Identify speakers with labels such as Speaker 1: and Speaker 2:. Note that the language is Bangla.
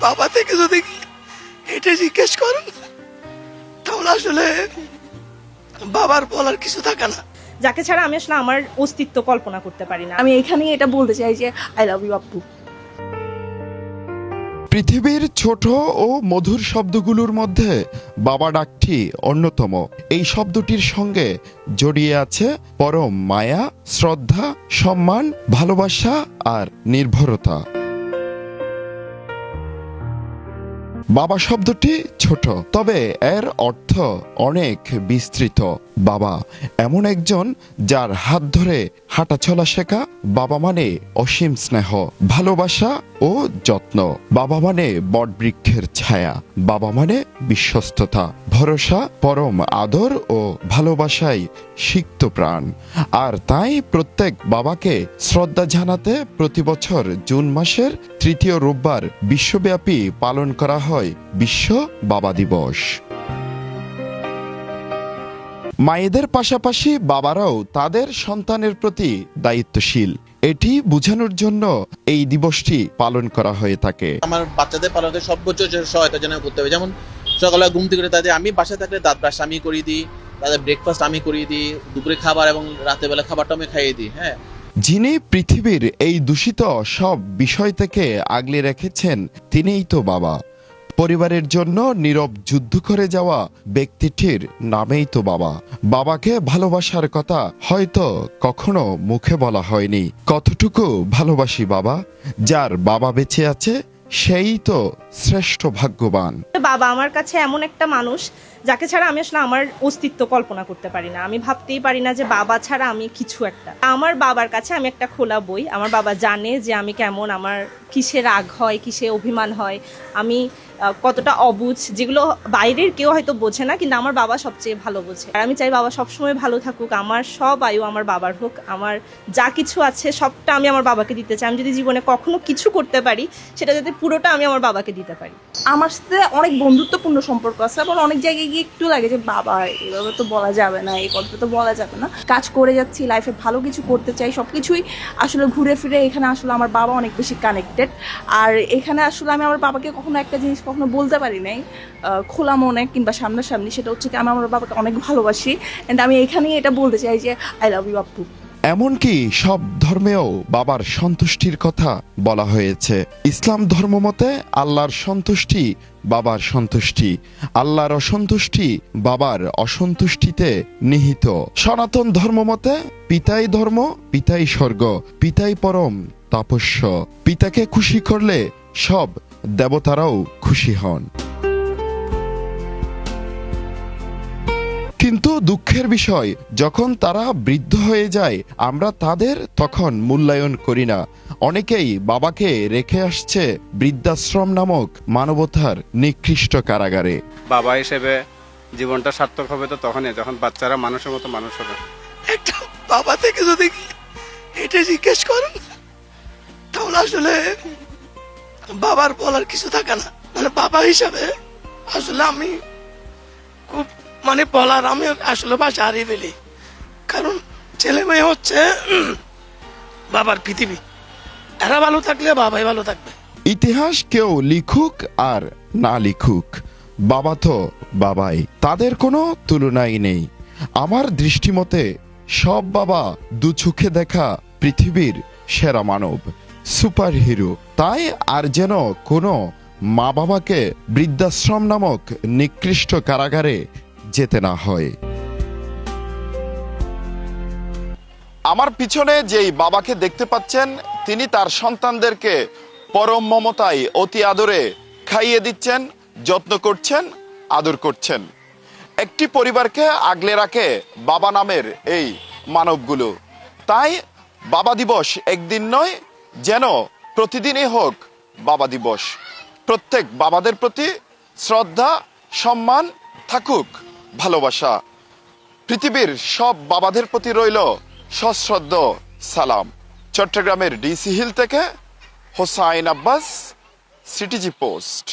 Speaker 1: বাবা থেকে যদি এটা জিজ্ঞেস করেন তাহলে আসলে বাবার বলার কিছু থাকে না।
Speaker 2: যাকে ছাড়া আমি আসলে আমার অস্তিত্ব কল্পনা করতে পারি না।
Speaker 3: আমি এখানেই এটা বলতে চাই যে আই লাভ ইউ আব্বু।
Speaker 4: পৃথিবীর ছোট ও মধুর শব্দগুলোর মধ্যে বাবা ডাকটি অন্যতম। এই শব্দটির সঙ্গে জড়িয়ে আছে পরম মায়া, শ্রদ্ধা, সম্মান, ভালোবাসা আর নির্ভরতা। বাবা শব্দটি ছোট, তবে এর অর্থ অনেক বিস্তৃত। বাবা এমন একজন যার হাত ধরে হাঁটাচলা শেখা। বাবা মানে অসীম স্নেহ, ভালোবাসা ও যত্ন। বাবা মানে বটবৃক্ষের ছায়া। বাবা মানে বিশ্বস্ততা, ভরসা, পরম আদর ও ভালোবাসায় সিক্ত প্রাণ। আর তাই প্রত্যেক বাবাকে শ্রদ্ধা জানাতে প্রতি বছর জুন মাসের ৩য় রোববার বিশ্বব্যাপী পালন করা হয় বিশ্ব বাবা দিবস। মায়েদের পাশাপাশি বাবারাও তাদের সন্তানের প্রতি দায়িত্বশীল, এটি বোঝানোর জন্য এই দিবসটি পালন করা হয়ে থাকে।
Speaker 5: আমার বাচ্চাদের পালতে সর্বোচ্চ সহায়তা যেন করতে হবে। যেমন সকালে ঘুম থেকে তাদের আমি বাসায় থাকলে দাঁত ব্রাশ আমি করিয়ে দিই, তাদের ব্রেকফাস্ট আমি করিয়ে দিই, দুপুরে খাবার এবং রাতের বেলা খাবারটা আমি খাইয়ে দিই। হ্যাঁ,
Speaker 4: যিনি পৃথিবীর এই দূষিত সব বিষয় থেকে আগলে রেখেছেন তিনিই তো বাবা। পরিবারের জন্য নীরব যুদ্ধ করে যাওয়া ব্যক্তিটির নামেই তো বাবা। বাবাকে ভালোবাসার কথা হয়তো কখনো মুখে বলা হয়নি। কতটুকু ভালোবাসি বাবা, যার বাবা বেঁচে আছে সেই তো শ্রেষ্ঠ ভাগ্যবান।
Speaker 2: বাবা আমার কাছে এমন একটা মানুষ যাকে ছাড়া আমি আসলে আমার অস্তিত্ব কল্পনা করতে পারি না। আমি ভাবতেই পারি না যে বাবা ছাড়া আমি কিছু একটা। আমার বাবার কাছে আমি একটা খোলা বই। আমার বাবা জানে যে আমি কেমন, আমার কিসে রাগ হয়, কিসে অভিমান হয়, আমি কতটা অবুঝ, যেগুলো বাইরের কেউ হয়তো বোঝে না, কিন্তু আমার বাবা সবচেয়ে ভালো বোঝে। আর আমি চাই বাবা সবসময় ভালো থাকুক, আমার সব আয়ু আমার বাবার হোক, আমার যা কিছু আছে সবটা আমি আমার বাবাকে দিতে চাই। আমি যদি জীবনে কখনো কিছু করতে পারি সেটা যাতে পুরোটা আমি আমার বাবাকে দিতে পারি।
Speaker 3: আমার সাথে অনেক বন্ধুত্বপূর্ণ সম্পর্ক আছে, আবার অনেক জায়গায় গিয়ে একটু লাগে যে বাবা এভাবে তো বলা যাবে না, এই কথা তো বলা যাবে না। কাজ করে যাচ্ছি, লাইফে ভালো কিছু করতে চাই, সব কিছুই আসলে ঘুরে ফিরে এখানে আসলে আমার বাবা অনেক বেশি কানেক্টেড। আর এখানে আসলে আমি আমার বাবাকে কখনো একটা জিনিস কখনো বলতে পারি নাই খোলা মনে কিংবা সামনাসামনি, সেটা হচ্ছে কি আমি আমার বাবাকে অনেক ভালোবাসি। অ্যান্ড আমি এখানেই এটা বলতে চাই যে আই লাভ ইউ আব্বু।
Speaker 4: এমনকি সব ধর্মেও বাবার সন্তুষ্টির কথা বলা হয়েছে। ইসলাম ধর্ম মতে আল্লাহর সন্তুষ্টি বাবার সন্তুষ্টি, আল্লাহর অসন্তুষ্টি বাবার অসন্তুষ্টিতে নিহিত। সনাতন ধর্ম মতে পিতাই ধর্ম, পিতাই স্বর্গ, পিতাই পরম তপস্য। পিতাকে খুশি করলে সব দেবতারাও খুশি হন। কিন্তু দুঃখের বিষয়, যখন তারা বৃদ্ধ হয়ে যায় আমরা তাদের তখন মূল্যায়ন করি না। অনেকেই বাবাকে রেখে আসছে বৃদ্ধাশ্রম নামক মানবতার নিকৃষ্ট কারাগারে।
Speaker 6: বাবা হিসেবে জীবনটা সার্থক হবে তো তখনই যখন বাচ্চারা মানুষের মতো মানুষ হবে।
Speaker 1: একটা বাবা থেকে যদি এটা জিজ্ঞেস করেন তাহলে আসলে বাবার বলার কিছু থাকে না। মানে বাবা হিসাবে আসলে আমি খুব বলার আমি আসলে ভাষা হারিয়ে ফেলি। কারণ ছেলে মেয়ে হচ্ছে বাবার পৃথিবী, এরা ভালো থাকলে বাবাই ভালো থাকবে।
Speaker 4: ইতিহাস কেউ লিখুক আর না লিখুক, বাবা তো বাবাই, তাদের কোনো তুলনাই নেই। আমার দৃষ্টিমতে সব বাবা দু চোখে দেখা পৃথিবীর সেরা মানব, সুপার হিরো। তাই আর যেন কোনো মা বাবাকে বৃদ্ধাশ্রম নামক নিকৃষ্ট কারাগারে যেতে না হয়। আমার পিছনে যেই বাবাকে দেখতে পাচ্ছেন তিনি তার সন্তানদেরকে পরম মমতায় অতি আদরে খাইয়ে দিচ্ছেন, যত্ন করছেন, আদর করছেন। একটি পরিবারকে আগলে রাখে বাবা নামের এই মানবগুলো। তাই বাবা দিবস একদিন নয়, যেন প্রতিদিনই হোক বাবা দিবস। প্রত্যেক বাবাদের প্রতি শ্রদ্ধা, সম্মান থাকুক, ভালোবাসা। পৃথিবীর সব বাবাদের প্রতি রইল সশ্রদ্ধ সালাম। চট্টগ্রামের ডিসি হিল থেকে হোসাইন আব্বাস, সিটিজি পোস্ট।